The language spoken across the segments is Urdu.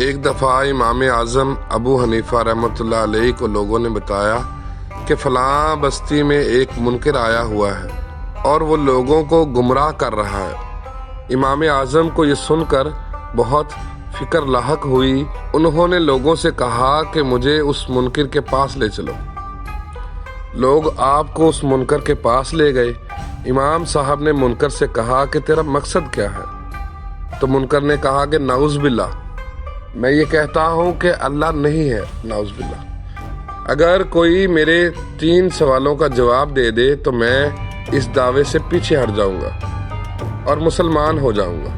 ایک دفعہ امام اعظم ابو حنیفہ رحمۃ اللہ علیہ کو لوگوں نے بتایا کہ فلاں بستی میں ایک منکر آیا ہوا ہے اور وہ لوگوں کو گمراہ کر رہا ہے۔ امام اعظم کو یہ سن کر بہت فکر لاحق ہوئی۔ انہوں نے لوگوں سے کہا کہ مجھے اس منکر کے پاس لے چلو۔ لوگ آپ کو اس منکر کے پاس لے گئے۔ امام صاحب نے منکر سے کہا کہ تیرا مقصد کیا ہے؟ تو منکر نے کہا کہ نعوذ باللہ، میں یہ کہتا ہوں کہ اللہ نہیں ہے، نعوذ باللہ۔ اگر کوئی میرے 3 سوالوں کا جواب دے دے تو میں اس دعوے سے پیچھے ہٹ جاؤں گا اور مسلمان ہو جاؤں گا۔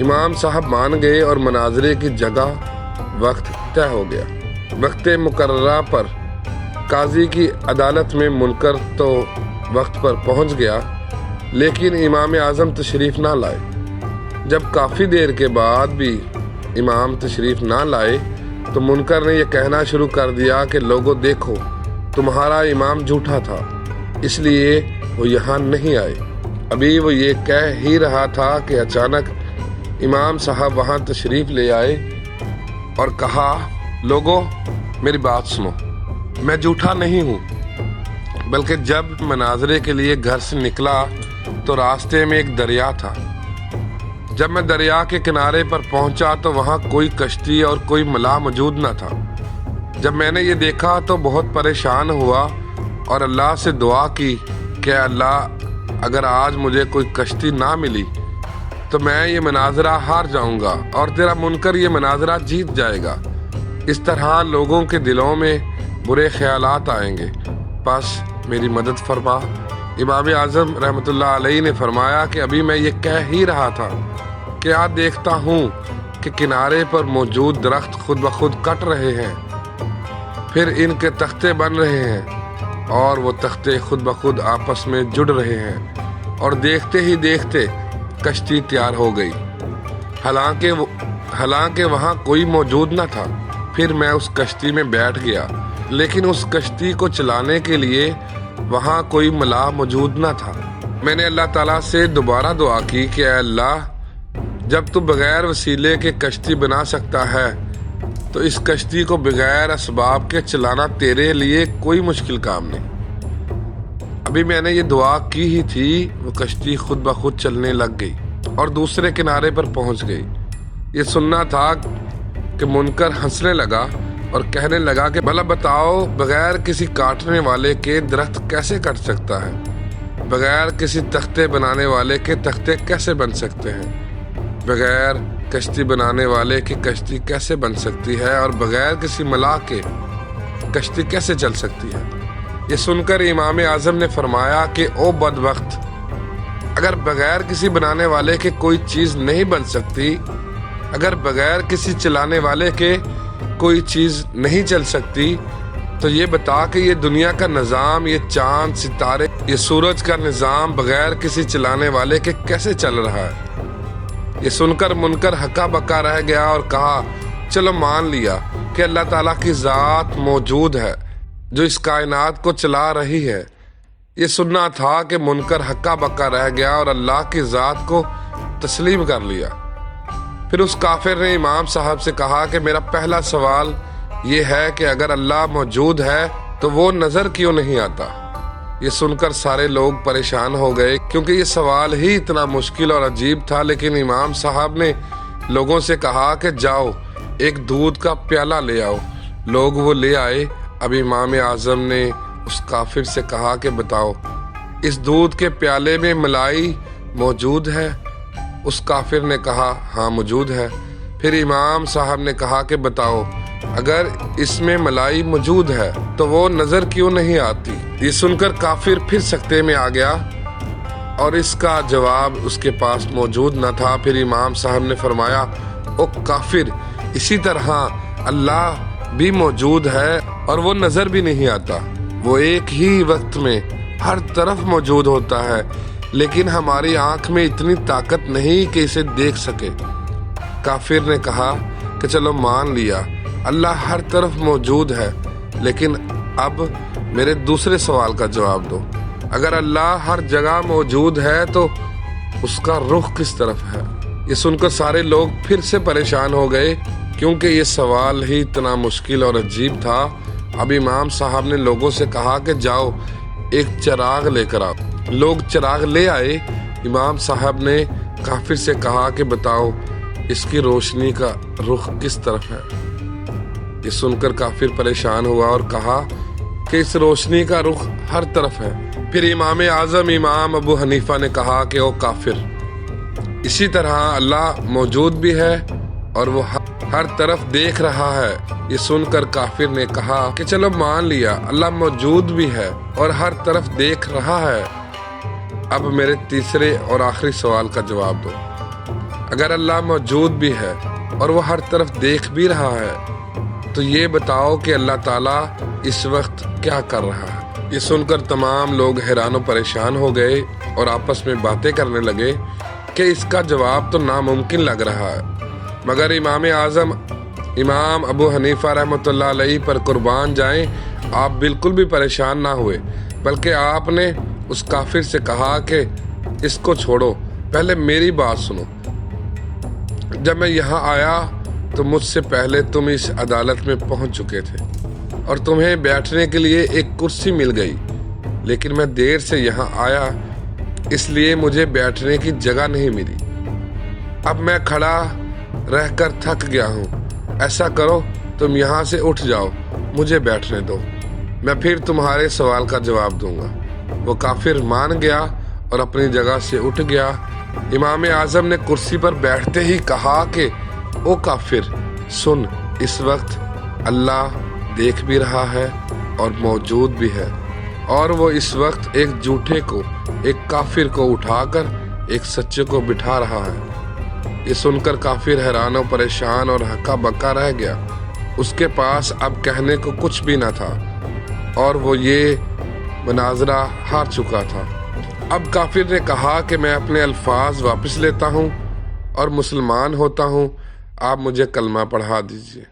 امام صاحب مان گئے اور مناظرے کی جگہ وقت طے ہو گیا۔ وقت مقررہ پر قاضی کی عدالت میں منکر تو وقت پر پہنچ گیا، لیکن امام اعظم تشریف نہ لائے۔ جب کافی دیر کے بعد بھی امام تشریف نہ لائے تو منکر نے یہ کہنا شروع کر دیا کہ لوگوں دیکھو، تمہارا امام جھوٹا تھا، اس لیے وہ یہاں نہیں آئے۔ ابھی وہ یہ کہہ ہی رہا تھا کہ اچانک امام صاحب وہاں تشریف لے آئے اور کہا، لوگوں میری بات سنو، میں جھوٹا نہیں ہوں، بلکہ جب مناظرے کے لیے گھر سے نکلا تو راستے میں ایک دریا تھا۔ جب میں دریا کے کنارے پر پہنچا تو وہاں کوئی کشتی اور کوئی ملاح موجود نہ تھا۔ جب میں نے یہ دیکھا تو بہت پریشان ہوا اور اللہ سے دعا کی کہ اللہ، اگر آج مجھے کوئی کشتی نہ ملی تو میں یہ مناظرہ ہار جاؤں گا اور تیرا منکر یہ مناظرہ جیت جائے گا۔ اس طرح لوگوں کے دلوں میں برے خیالات آئیں گے، بس میری مدد فرما۔ امام اعظم رحمۃ اللہ علیہ نے فرمایا کہ ابھی میں یہ کہہ ہی رہا تھا کہ آج دیکھتا ہوں کہ کنارے پر موجود درخت خود بخود کٹ رہے ہیں، پھر ان کے تختے بن رہے ہیں اور وہ تختے خود بخود آپس میں جڑ رہے ہیں، اور دیکھتے ہی دیکھتے کشتی تیار ہو گئی، حالانکہ وہاں کوئی موجود نہ تھا۔ پھر میں اس کشتی میں بیٹھ گیا، لیکن اس کشتی کو چلانے کے لیے وہاں کوئی ملاح موجود نہ تھا۔ میں نے اللہ تعالیٰ سے دوبارہ دعا کی کہ اے اللہ، جب تو بغیر وسیلے کے کشتی بنا سکتا ہے تو اس کشتی کو بغیر اسباب کے چلانا تیرے لیے کوئی مشکل کام نہیں۔ ابھی میں نے یہ دعا کی ہی تھی، وہ کشتی خود بخود چلنے لگ گئی اور دوسرے کنارے پر پہنچ گئی۔ یہ سننا تھا کہ منکر ہنسنے لگا اور کہنے لگا کہ بھلا بتاؤ، بغیر کسی کاٹنے والے کے درخت کیسے کٹ سکتا ہے؟ بغیر کسی تختے بنانے والے کے تختے کیسے بن سکتے ہیں؟ بغیر کشتی بنانے والے کی کشتی کیسے بن سکتی ہے؟ اور بغیر کسی ملاح کے کشتی کیسے چل سکتی ہے؟ یہ سن کر امام اعظم نے فرمایا کہ او بدبخت، اگر بغیر کسی بنانے والے کے کوئی چیز نہیں بن سکتی، اگر بغیر کسی چلانے والے کے کوئی چیز نہیں چل سکتی، تو یہ بتا کہ یہ دنیا کا نظام، یہ چاند ستارے، یہ سورج کا نظام بغیر کسی چلانے والے کے کیسے چل رہا ہے؟ یہ سن کر منکر ہکا بکا رہ گیا اور کہا، چلو مان لیا کہ اللہ تعالیٰ کی ذات موجود ہے جو اس کائنات کو چلا رہی ہے۔ یہ سننا تھا کہ منکر ہکا بکا رہ گیا اور اللہ کی ذات کو تسلیم کر لیا۔ پھر اس کافر نے امام صاحب سے کہا کہ میرا پہلا سوال یہ ہے کہ اگر اللہ موجود ہے تو وہ نظر کیوں نہیں آتا؟ یہ سن کر سارے لوگ پریشان ہو گئے، کیونکہ یہ سوال ہی اتنا مشکل اور عجیب تھا۔ لیکن امام صاحب نے لوگوں سے کہا کہ جاؤ ایک دودھ کا پیالہ لے آؤ۔ لوگ وہ لے آئے۔ اب امام اعظم نے اس کافر سے کہا کہ بتاؤ، اس دودھ کے پیالے میں ملائی موجود ہے؟ اس کافر نے کہا ہاں موجود ہے۔ پھر امام صاحب نے کہا کہ بتاؤ، اگر اس میں ملائی موجود ہے تو وہ نظر کیوں نہیں آتی؟ یہ سن کر کافر پھر سکتے میں آ گیا اور اس کا جواب اس کے پاس موجود نہ تھا۔ پھر امام صاحب نے فرمایا، او کافر، اسی طرح اللہ بھی موجود ہے اور وہ نظر بھی نہیں آتا۔ وہ ایک ہی وقت میں ہر طرف موجود ہوتا ہے، لیکن ہماری آنکھ میں اتنی طاقت نہیں کہ اسے دیکھ سکے۔ کافر نے کہا کہ چلو مان لیا، اللہ ہر طرف موجود ہے، لیکن اب میرے دوسرے سوال کا جواب دو۔ اگر اللہ ہر جگہ موجود ہے تو اس کا رخ کس طرف ہے؟ یہ سن کر سارے لوگ پھر سے پریشان ہو گئے، کیونکہ یہ سوال ہی اتنا مشکل اور عجیب تھا۔ اب امام صاحب نے لوگوں سے کہا کہ جاؤ ایک چراغ لے کر آؤ۔ لوگ چراغ لے آئے۔ امام صاحب نے کافر سے کہا کہ بتاؤ اس کی روشنی کا رخ کس طرف ہے۔ یہ سن کر کافر پریشان ہوا اور کہا کہ اس روشنی کا رخ ہر طرف ہے۔ پھر امام اعظم امام ابو حنیفہ نے کہا کہ او کافر، اسی طرح اللہ موجود بھی ہے اور وہ ہر طرف دیکھ رہا ہے۔ یہ سن کر کافر نے کہا کہ چلو مان لیا اللہ موجود بھی ہے اور ہر طرف دیکھ رہا ہے۔ اب میرے تیسرے اور آخری سوال کا جواب دو۔ اگر اللہ موجود بھی ہے اور وہ ہر طرف دیکھ بھی رہا ہے تو یہ بتاؤ کہ اللہ تعالیٰ اس وقت کیا کر رہا ہے؟ یہ سن کر تمام لوگ حیران و پریشان ہو گئے اور آپس میں باتیں کرنے لگے کہ اس کا جواب تو ناممکن لگ رہا ہے۔ مگر امام اعظم امام ابو حنیفہ رحمۃ اللہ علیہ پر قربان جائیں، آپ بالکل بھی پریشان نہ ہوئے، بلکہ آپ نے اس کافر سے کہا کہ اس کو چھوڑو، پہلے میری بات سنو۔ جب میں یہاں آیا تو مجھ سے پہلے تم اس عدالت میں پہنچ چکے تھے اور تمہیں بیٹھنے کے لیے ایک کرسی مل گئی، لیکن میں دیر سے یہاں آیا اس لیے مجھے بیٹھنے کی جگہ نہیں ملی۔ اب میں کھڑا رہ کر تھک گیا ہوں، ایسا کرو تم یہاں سے اٹھ جاؤ، مجھے بیٹھنے دو، میں پھر تمہارے سوال کا جواب دوں گا۔ وہ کافر مان گیا اور اپنی جگہ سے اٹھ گیا۔ امام اعظم نے کرسی پر بیٹھتے ہی کہا کہ او کافر سن، اس وقت اللہ دیکھ بھی رہا ہے اور موجود بھی ہے، اور وہ اس وقت ایک جھوٹے کو، ایک کافر کو اٹھا کر ایک سچے کو بٹھا رہا ہے۔ یہ سن کر کافر حیران و پریشان اور ہکا بکا رہ گیا۔ اس کے پاس اب کہنے کو کچھ بھی نہ تھا اور وہ یہ مناظرہ ہار چکا تھا۔ اب کافر نے کہا کہ میں اپنے الفاظ واپس لیتا ہوں اور مسلمان ہوتا ہوں، آپ مجھے کلمہ پڑھا دیجیے۔